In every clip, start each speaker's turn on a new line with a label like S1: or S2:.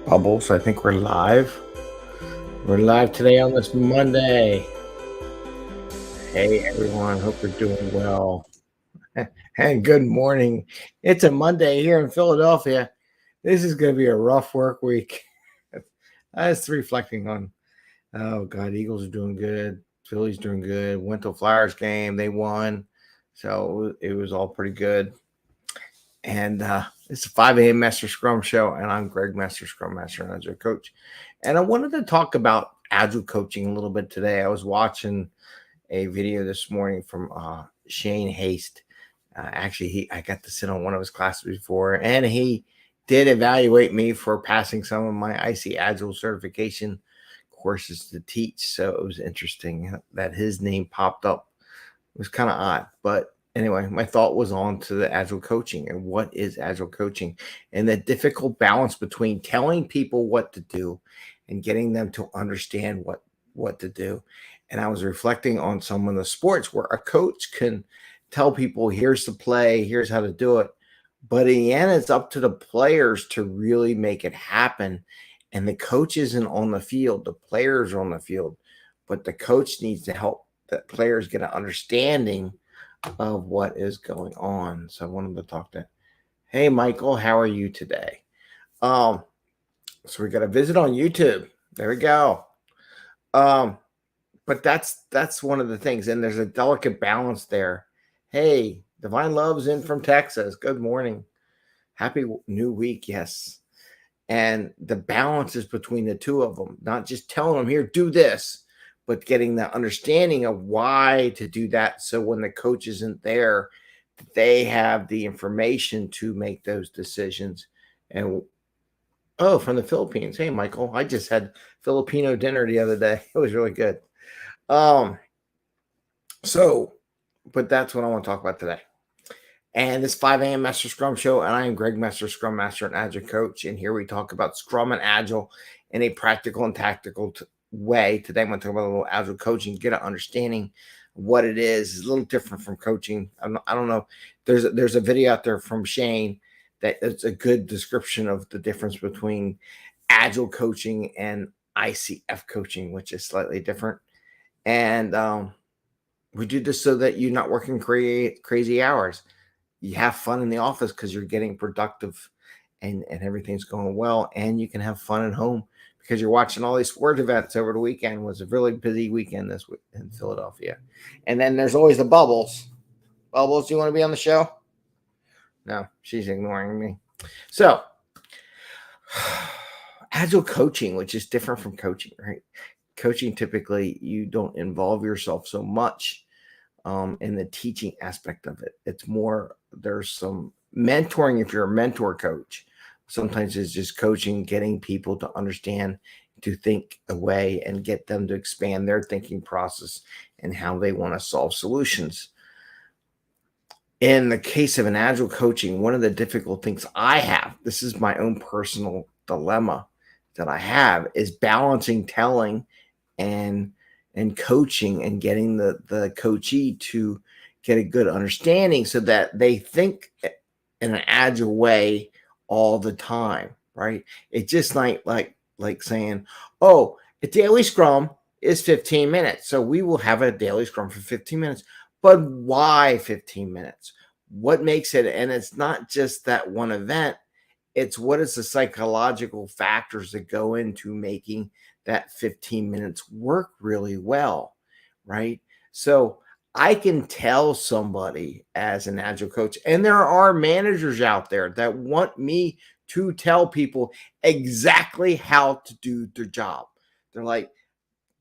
S1: Bubbles. I think we're live. We're live today on this Monday. Hey, everyone. Hope you're doing well. And good morning. It's a Monday here in Philadelphia. This is going to be a rough work week. I was reflecting on, oh, God, Eagles are doing good. Phillies doing good. Went to a Flyers game. They won. So it was all pretty good. And it's a 5 a.m. Mester Scrum show, and I'm Greg Mester, Scrum Master and Agile Coach. And I wanted to talk about Agile coaching a little bit today. I was watching a video this morning from Shane Haste. I got to sit on one of his classes before, and he did evaluate me for passing some of my IC Agile certification courses to teach. So it was interesting that his name popped up. It was kind of odd, but anyway, my thought was on to the Agile coaching and what is Agile coaching and the difficult balance between telling people what to do and getting them to understand what to do. And I was reflecting on some of the sports where a coach can tell people, here's the play, here's how to do it. But in the end, it's up to the players to really make it happen. And the coach isn't on the field, the players are on the field, but the coach needs to help the players get an understanding of what is going on. So I wanted to talk to, hey, Michael, how are you today? So we got a visit on YouTube. There we go. But that's one of the things, and there's a delicate balance there. Hey, Divine Love's in from Texas. Good morning. Happy new week. Yes. And the balance is between the two of them, not just telling them, here, do this, but getting the understanding of why to do that. So when the coach isn't there, they have the information to make those decisions. And oh, from the Philippines. Hey, Michael, I just had Filipino dinner the other day. It was really good. But that's what I want to talk about today. And this 5 a.m. Mester Scrum show, and I am Greg Mester, Scrum Master and Agile Coach. And here we talk about Scrum and Agile in a practical and tactical way. Today I'm going to talk about a little Agile coaching, get an understanding of what it is. It's a little different from coaching. I don't know. There's a video out there from Shane that's a good description of the difference between Agile coaching and ICF coaching, which is slightly different. And we do this so that you're not working crazy hours. You have fun in the office because you're getting productive and everything's going well. And you can have fun at home because you're watching all these sports events over the weekend. It was a really busy weekend this week in Philadelphia. And then there's always the Bubbles. Bubbles, do you want to be on the show? No, she's ignoring me. So, Agile coaching, which is different from coaching, right? Coaching, typically, you don't involve yourself so much in the teaching aspect of it. It's more, there's some mentoring if you're a mentor coach. Sometimes it's just coaching, getting people to understand, to think away and get them to expand their thinking process and how they want to solve solutions. In the case of an Agile coaching, one of the difficult things I have, this is my own personal dilemma that I have, is balancing telling and coaching and getting the coachee to get a good understanding so that they think in an Agile way all the time, right? It's just like saying, oh, a daily scrum is 15 minutes. So we will have a daily scrum for 15 minutes. But why 15 minutes? What makes it? And it's not just that one event. It's what is the psychological factors that go into making that 15 minutes work really well, right? So I can tell somebody as an Agile coach, and there are managers out there that want me to tell people exactly how to do their job. They're like,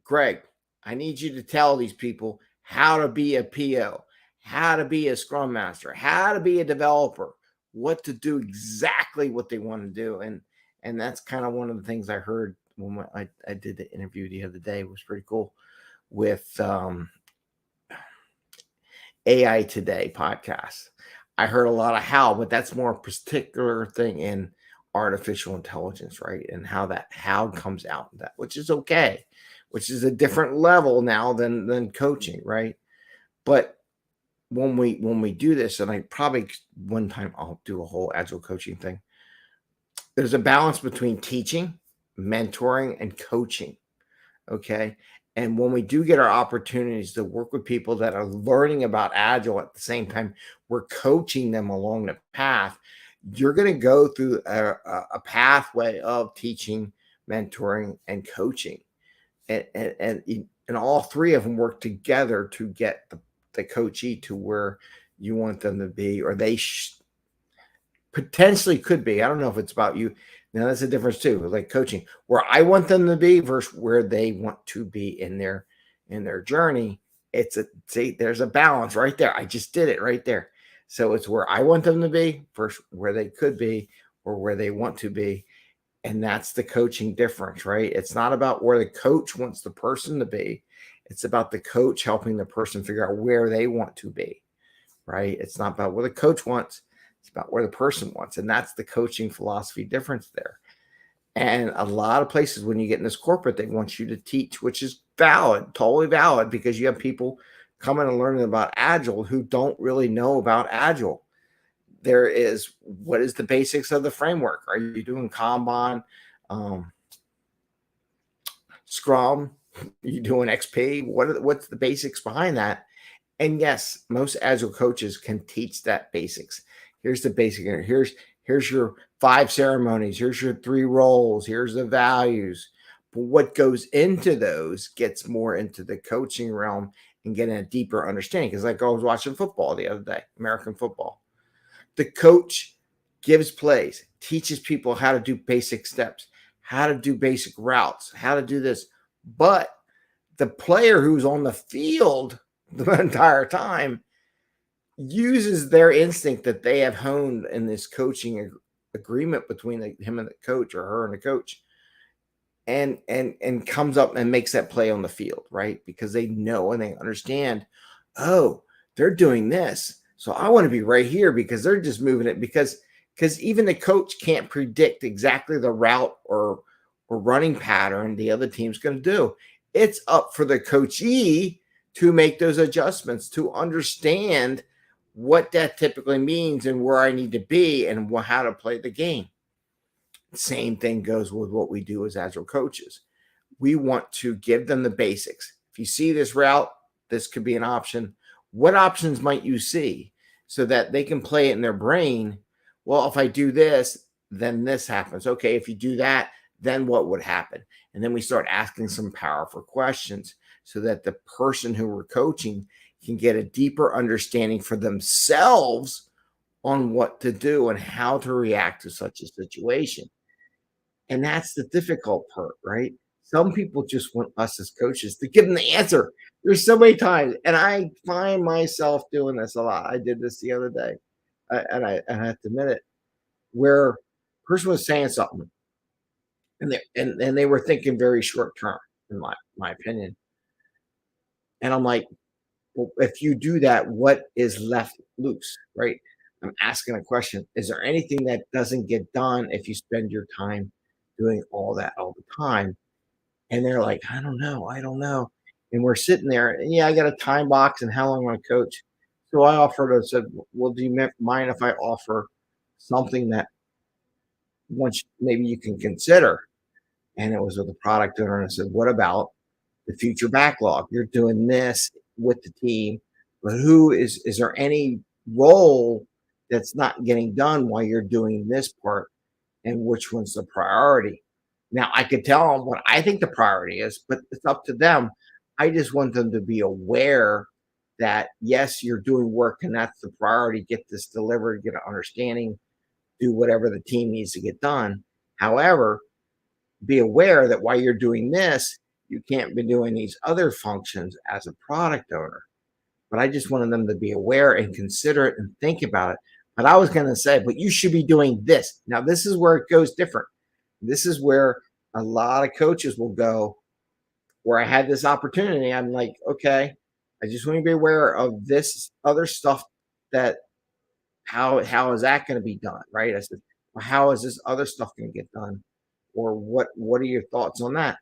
S1: Greg, I need you to tell these people how to be a PO, how to be a Scrum Master, how to be a developer, what to do, exactly what they want to do. And that's kind of one of the things I heard when I did the interview the other day. It was pretty cool with AI Today podcast. I heard a lot of how, but that's more a particular thing in artificial intelligence, right? And how that how comes out, that which is okay, which is a different level now than coaching, right? But when we do this, and I probably one time I'll do a whole Agile coaching thing. there's a balance between teaching, mentoring, and coaching. Okay. And when we do get our opportunities to work with people that are learning about Agile at the same time, we're coaching them along the path. You're going to go through a pathway of teaching, mentoring, and coaching. And all three of them work together to get the coachee to where you want them to be, or they potentially could be. I don't know if it's about you. Now that's a difference too. Like coaching, where I want them to be versus where they want to be in their journey. There's a balance right there. I just did it right there. So it's where I want them to be versus where they could be or where they want to be. And that's the coaching difference, right? It's not about where the coach wants the person to be. It's about the coach helping the person figure out where they want to be, right? It's not about what the coach wants. It's about where the person wants. And that's the coaching philosophy difference there. And a lot of places, when you get in this corporate, they want you to teach, which is valid, totally valid, because you have people coming and learning about Agile who don't really know about Agile. There is, what is the basics of the framework? Are you doing Kanban, Scrum? Are you doing XP? What's the basics behind that? And yes, most Agile coaches can teach that basics. Here's the basic. Here's your 5 ceremonies. Here's your 3 roles. Here's the values. But what goes into those gets more into the coaching realm and getting a deeper understanding. Because like I was watching football the other day, American football. The coach gives plays, teaches people how to do basic steps, how to do basic routes, how to do this. But the player who's on the field the entire time uses their instinct that they have honed in this coaching agreement between him and the coach, or her and the coach, and comes up and makes that play on the field, right? Because they know and they understand, oh, they're doing this, so I want to be right here because they're just moving it, because even the coach can't predict exactly the route or running pattern the other team's going to do. It's up for the coachee to make those adjustments, to understand what that typically means and where I need to be and how to play the game. Same thing goes with what we do as Agile coaches. We want to give them the basics. If you see this route, this could be an option. What options might you see, so that they can play it in their brain? Well, if I do this, then this happens. Okay, if you do that, then what would happen? And then we start asking some powerful questions so that the person who we're coaching can get a deeper understanding for themselves on what to do and how to react to such a situation. And that's the difficult part, right? Some people just want us as coaches to give them the answer. There's so many times, and I find myself doing this a lot. I did this the other day, and I have to admit it, where a person was saying something, and they were thinking very short term, in my opinion. And I'm like, well, if you do that, what is left loose, right? I'm asking a question. Is there anything that doesn't get done if you spend your time doing all that all the time? And they're like, I don't know. I don't know. And we're sitting there, and yeah, I got a time box and how long I want to coach. So I offered, I said, well, do you mind if I offer something that once maybe you can consider? And it was with the product owner. And I said, what about the future backlog? You're doing this with the team, but is there any role that's not getting done while you're doing this part, and which one's the priority? Now I could tell them what I think the priority is, but it's up to them. I just want them to be aware that yes, you're doing work and that's the priority. Get this delivered, get an understanding, do whatever the team needs to get done. However, be aware that while you're doing this, you can't be doing these other functions as a product owner. But I just wanted them to be aware and consider it and think about it. But I was going to say, but you should be doing this. Now, this is where it goes different. This is where a lot of coaches will go, where I had this opportunity. I'm like, okay, I just want to be aware of this other stuff, that how is that going to be done? Right. I said, well, how is this other stuff going to get done? Or what are your thoughts on that?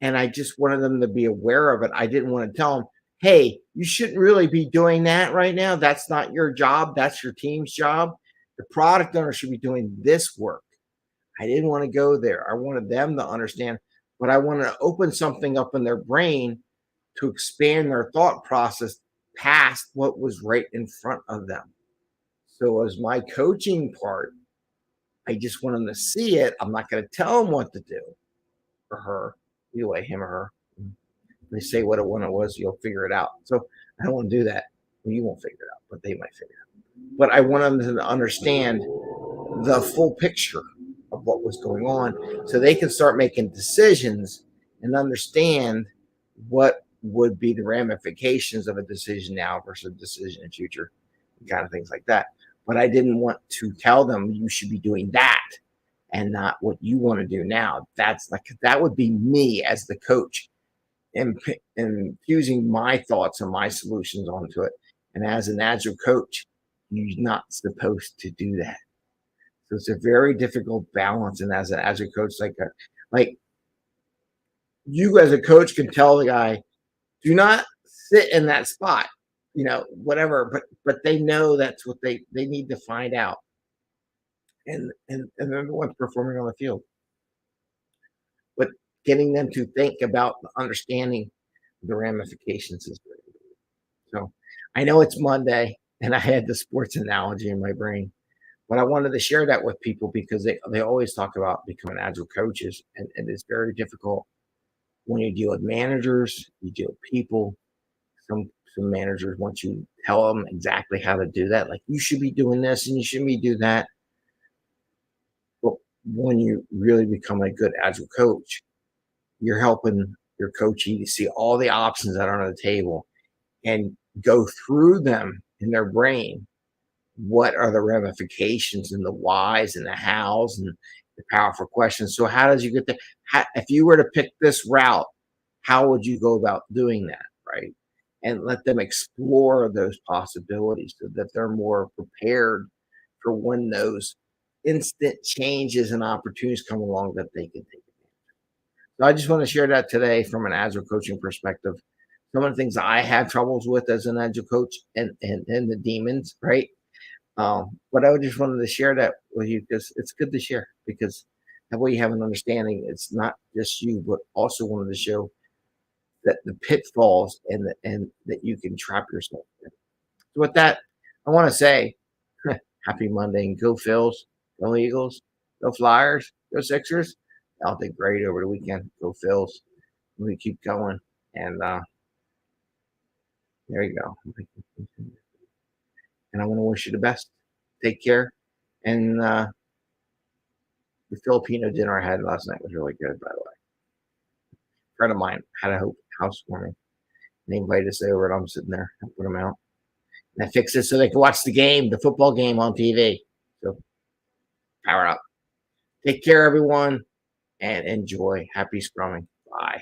S1: And I just wanted them to be aware of it. I didn't want to tell them, hey, you shouldn't really be doing that right now. That's not your job. That's your team's job. The product owner should be doing this work. I didn't want to go there. I wanted them to understand, but I wanted to open something up in their brain to expand their thought process past what was right in front of them. So as my coaching part, I just want them to see it. I'm not going to tell them what to do, or her, either way, him or her. They say what it was, you'll figure it out. So I don't want to do that. Well, you won't figure it out, but they might figure it out. But I want them to understand the full picture of what was going on so they can start making decisions and understand what would be the ramifications of a decision now versus a decision in future, kind of things like that. But I didn't want to tell them you should be doing that and not what you want to do now. That's like, that would be me as the coach and infusing my thoughts and my solutions onto it. And as an agile coach, you're not supposed to do that. So it's a very difficult balance. And as an agile coach, like you as a coach can tell the guy, do not sit in that spot, whatever. But they know that's what they need to find out. And they're the ones performing on the field. But getting them to think about understanding the ramifications is very important. So I know it's Monday and I had the sports analogy in my brain, but I wanted to share that with people because they always talk about becoming agile coaches, and it's very difficult when you deal with managers, you deal with people. Some managers want you to tell them exactly how to do that. Like, you should be doing this and you shouldn't be doing that. But when you really become a good agile coach, you're helping your coachee to see all the options that are on the table and go through them in their brain. What are the ramifications and the whys and the hows and the powerful questions? So how does you get there? If you were to pick this route, how would you go about doing that, right? And let them explore those possibilities so that they're more prepared for when those instant changes and opportunities come along that they can take. So I just want to share that today from an agile coaching perspective. Some of the things I have troubles with as an agile coach and the demons, right? But I just wanted to share that with you because it's good to share, because that way you have an understanding. It's not just you, but also wanted to show that the pitfalls and that you can trap yourself in. So with that, I want to say happy Monday and go Phils, go Eagles, go Flyers, go Sixers. Y'all did great over the weekend. Go Phils. We keep going. And there you go. And I want to wish you the best. Take care. And the Filipino dinner I had last night was really good, by the way. A friend of mine had a housewarming. They invited us over, and I'm sitting there helping them out. And I fixed it so they could watch the football game on TV. So power up. Take care, everyone, and enjoy. Happy scrumming. Bye.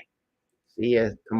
S1: See you tomorrow.